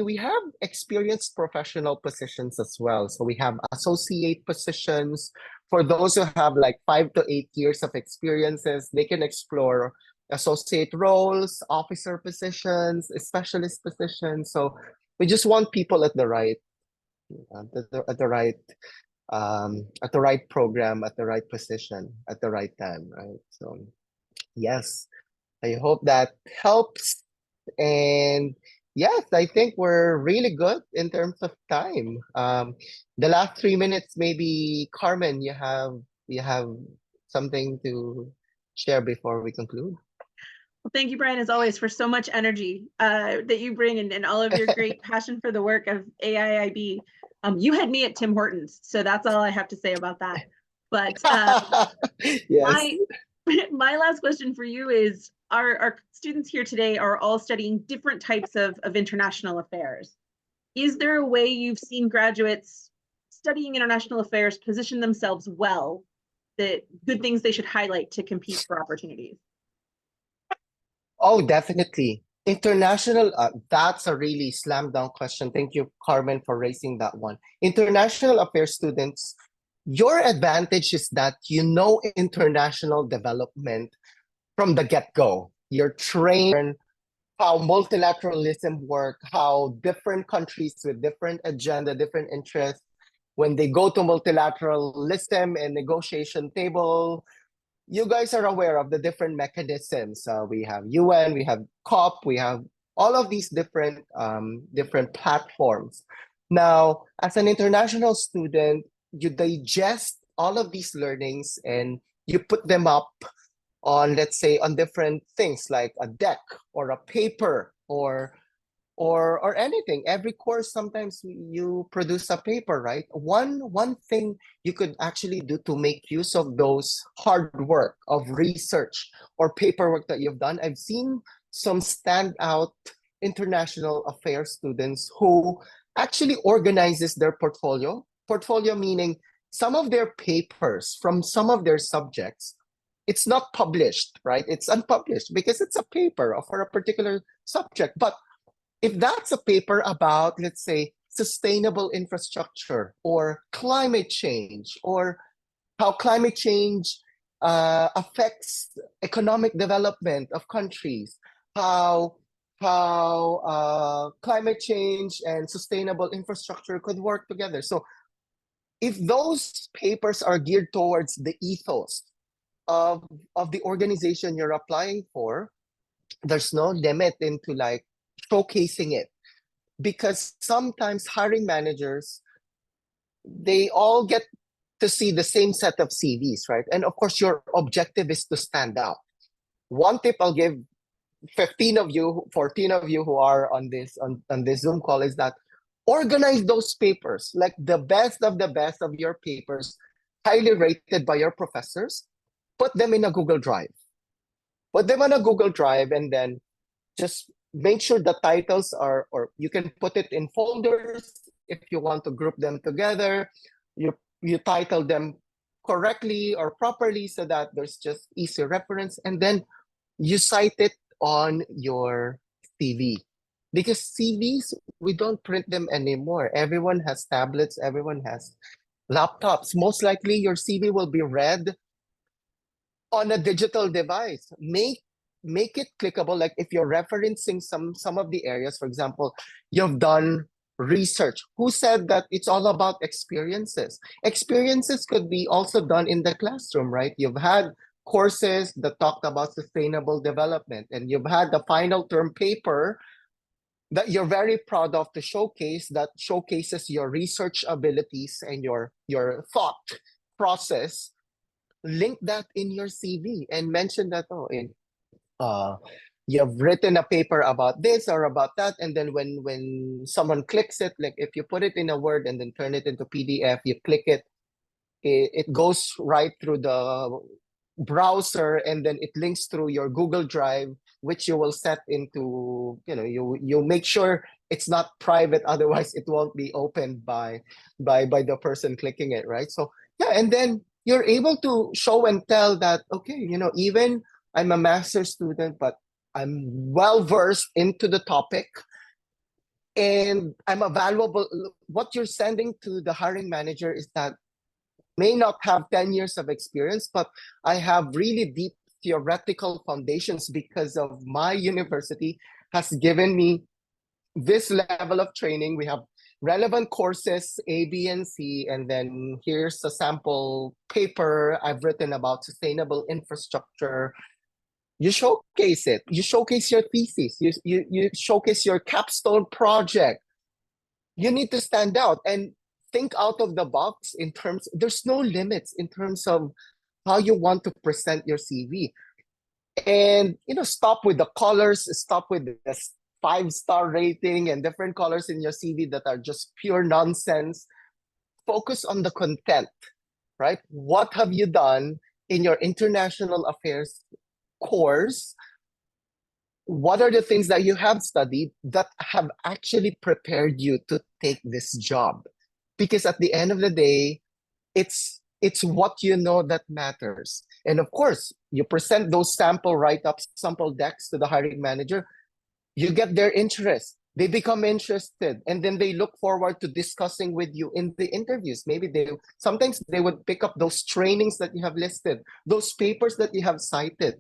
we have experienced professional positions as well. So we have associate positions for those who have like 5 to 8 years of experiences. They can explore associate roles, officer positions, specialist positions. So we just want people at the right program, at the right position, at the right time, right? So yes, I hope that helps. And yes, I think we're really good in terms of time. The last 3 minutes, maybe Carmen, you have something to share before we conclude? Well, thank you, Brian, as always, for so much energy that you bring, and all of your great passion for the work of AIIB. You had me at Tim Hortons, so that's all I have to say about that. But yes. my last question for you is, our students here today are all studying different types of international affairs. Is there a way you've seen graduates studying international affairs position themselves well, that good things they should highlight to compete for opportunities? Oh, definitely. International, that's a really slam dunk question. Thank you, Carmen, for raising that one. International affairs students, your advantage is that you know international development from the get-go. You're trained how multilateralism work, how different countries with different agenda, different interests, when they go to multilateralism and negotiation table, you guys are aware of the different mechanisms. We have UN, we have COP, we have all of these different different platforms. Now, as an international student, you digest all of these learnings and you put them up on, let's say, on different things like a deck or a paper or anything. Every course, sometimes you produce a paper, right? One thing you could actually do to make use of those hard work of research or paperwork that you've done. I've seen some standout international affairs students who actually organizes their portfolio. Portfolio meaning some of their papers from some of their subjects. It's not published, right? It's unpublished because it's a paper for a particular subject. But if that's a paper about, let's say, sustainable infrastructure or climate change or how climate change affects economic development of countries, how climate change and sustainable infrastructure could work together. So if those papers are geared towards the ethos of the organization you're applying for, there's no limit into like showcasing it, because sometimes hiring managers, they all get to see the same set of CVs, right? And of course, your objective is to stand out. One tip I'll give 15 of you, 14 of you who are on this Zoom call is that organize those papers, like the best of your papers, highly rated by your professors. Put them in a Google Drive. Put them on a Google Drive and then just make sure the titles are, or you can put it in folders if you want to group them together. You title them correctly or properly so that there's just easy reference, and then you cite it on your CV. Because CVs, we don't print them anymore. Everyone has tablets, everyone has laptops. Most likely your CV will be read on a digital device. Make it clickable. Like if you're referencing some of the areas, for example, you've done research. Who said that it's all about experiences? Experiences could be also done in the classroom, right? You've had courses that talked about sustainable development, and you've had the final term paper that you're very proud of to showcase, that showcases your research abilities and your thought process. Link that in your CV and mention that, you've written a paper about this or about that, and then when someone clicks it, like if you put it in a Word and then turn it into PDF, you click it, it goes right through the browser, and then it links through your Google Drive, which you will set into, you make sure it's not private, otherwise it won't be opened by the person clicking it, right? So yeah, and then you're able to show and tell that, okay, even I'm a master's student, but I'm well versed into the topic, and I'm a valuable. What you're sending to the hiring manager is that may not have 10 years of experience, but I have really deep theoretical foundations because of my university has given me this level of training. We have relevant courses, A, B, and C, and then here's a sample paper I've written about sustainable infrastructure. You showcase it. You showcase your thesis. You showcase your capstone project. You need to stand out and think out of the box in terms, there's no limits in terms of how you want to present your CV. And, stop with the colors, stop with the 5-star rating and different colors in your CV that are just pure nonsense. Focus on the content, right? What have you done in your international affairs course? What are the things that you have studied that have actually prepared you to take this job? Because at the end of the day, it's what you know that matters. And of course, you present those sample write-ups, sample decks to the hiring manager. You get their interest. They become interested, and then they look forward to discussing with you in the interviews. Maybe sometimes they would pick up those trainings that you have listed, those papers that you have cited,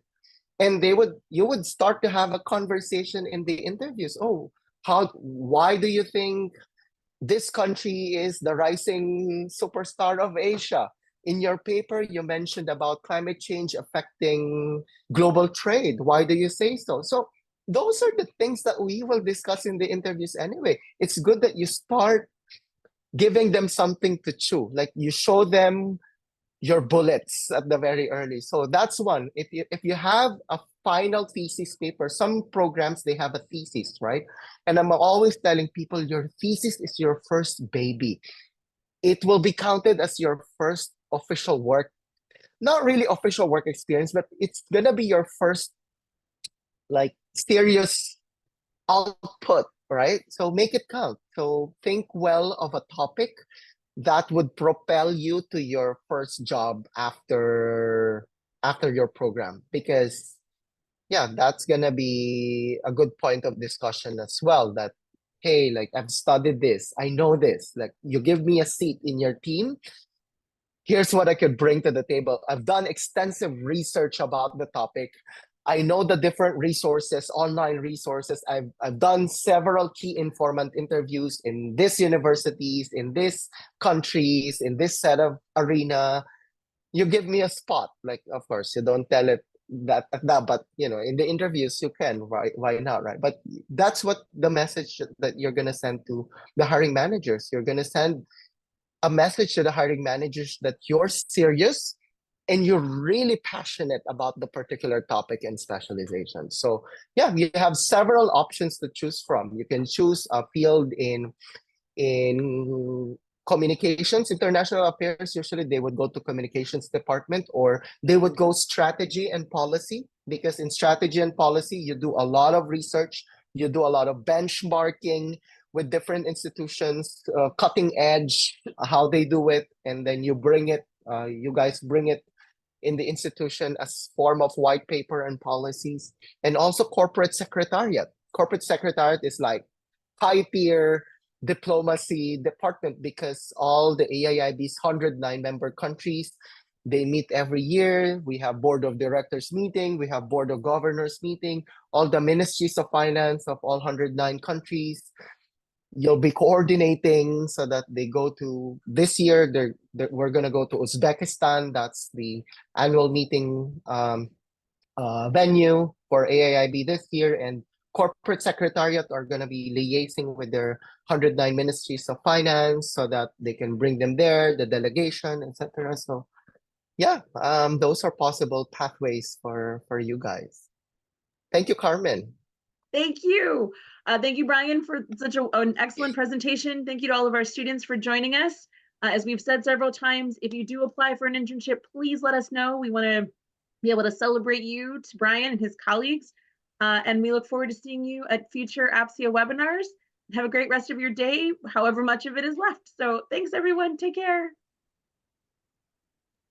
and you would start to have a conversation in the interviews. Oh, why do you think this country is the rising superstar of Asia? In your paper, you mentioned about climate change affecting global trade. Why do you say so? So those are the things that we will discuss in the interviews anyway. It's good that you start giving them something to chew. Like you show them your bullets at the very early. So that's one. If you have a final thesis paper, some programs, they have a thesis, right? And I'm always telling people, your thesis is your first baby. It will be counted as your first official work, not really official work experience, but it's gonna be your first like serious output, right? So make it count. So think well of a topic that would propel you to your first job after your program, because yeah, that's gonna be a good point of discussion as well, that hey, like I've studied this, I know this, like you give me a seat in your team, here's what I could bring to the table. I've done extensive research about the topic. I know the different resources, online resources. I've done several key informant interviews in these universities, in these countries, in this set of arena. You give me a spot. Like, of course, you don't tell it that, but you know, in the interviews you can, right? Why not, right? But that's what the message that you're gonna send to the hiring managers. You're gonna send a message to the hiring managers that you're serious and you're really passionate about the particular topic and specialization. So yeah, you have several options to choose from. You can choose a field in communications, international affairs. Usually they would go to communications department, or they would go strategy and policy, because in strategy and policy, you do a lot of research, you do a lot of benchmarking with different institutions, cutting edge, how they do it, and then you bring it, you guys bring it in the institution as form of white paper and policies. And also corporate secretariat. Corporate secretariat is like high tier diplomacy department, because all the AIIB's 109 member countries, they meet every year. We have board of directors meeting, we have board of governors meeting, all the ministries of finance of all 109 countries. You'll be coordinating so that they go to, this year we're going to go to Uzbekistan. That's the annual meeting venue for AIIB this year. And corporate secretariat are going to be liaising with their 109 ministries of finance so that they can bring them there, the delegation, etc. So yeah, those are possible pathways for you guys. Thank you, Carmen. Thank you. Thank you, Brian, for such an excellent presentation. Thank you to all of our students for joining us. As we've said several times, if you do apply for an internship, please let us know. We want to be able to celebrate you, to Brian and his colleagues. And we look forward to seeing you at future APSIA webinars. Have a great rest of your day, however much of it is left. So thanks, everyone. Take care.